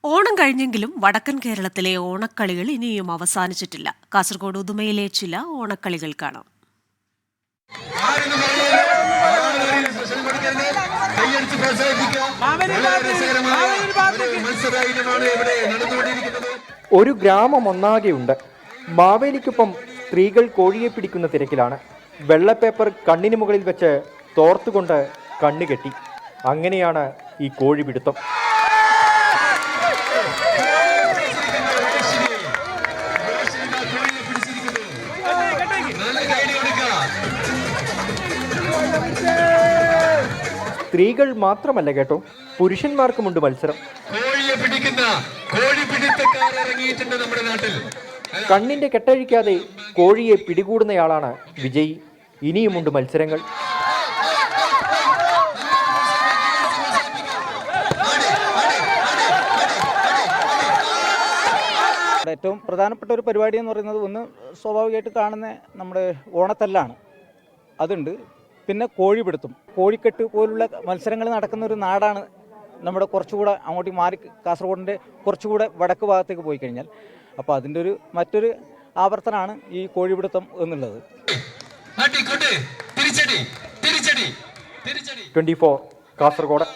ഓണം കഴിഞ്ഞെങ്കിലും വടക്കൻ കേരളത്തിലെ ഓണക്കളികൾ ഇനിയും അവസാനിച്ചിട്ടില്ല. കാസർഗോഡ് ഉദുമയിലെ ചില ഓണക്കളികൾ കാണാം. ഒരു ഗ്രാമം ഒന്നാകെയുണ്ട്. മാവേലിക്കൊപ്പം സ്ത്രീകൾ കോഴിയെ പിടിക്കുന്ന തിരക്കിലാണ്. വെള്ളപ്പേപ്പർ കണ്ണിന് മുകളിൽ വെച്ച് തോർത്തുകൊണ്ട് കണ്ണുകെട്ടി. അങ്ങനെയാണ് ഈ കോഴിപിടുത്തം. സ്ത്രീകൾ മാത്രമല്ല കേട്ടോ, പുരുഷന്മാർക്കുമുണ്ട് മത്സരം. കണ്ണിന്റെ കെട്ടഴിക്കാതെ കോഴിയെ പിടികൂടുന്നയാളാണ് വിജയി. ഇനിയുമുണ്ട് മത്സരങ്ങൾ. ഏറ്റവും പ്രധാനപ്പെട്ട ഒരു പരിപാടി എന്ന് പറയുന്നത് ഒന്ന് സ്വാഭാവികമായിട്ട് കാണുന്ന നമ്മുടെ ഓണത്തല്ലാണ്, അതുണ്ട്. പിന്നെ കോഴിപിടുത്തം, കോഴിക്കെട്ട് പോലുള്ള മത്സരങ്ങൾ നടക്കുന്ന ഒരു നാടാണ് നമ്മുടെ കുറച്ചുകൂടെ അങ്ങോട്ട് മാറി കാസർഗോഡിൻ്റെ കുറച്ചുകൂടെ വടക്ക് ഭാഗത്തേക്ക് പോയി കഴിഞ്ഞാൽ. അപ്പോൾ അതിൻ്റെ മറ്റൊരു ആവർത്തനമാണ് ഈ കോഴിപിടുത്തം എന്നുള്ളത്. 24 കാസർഗോഡ്.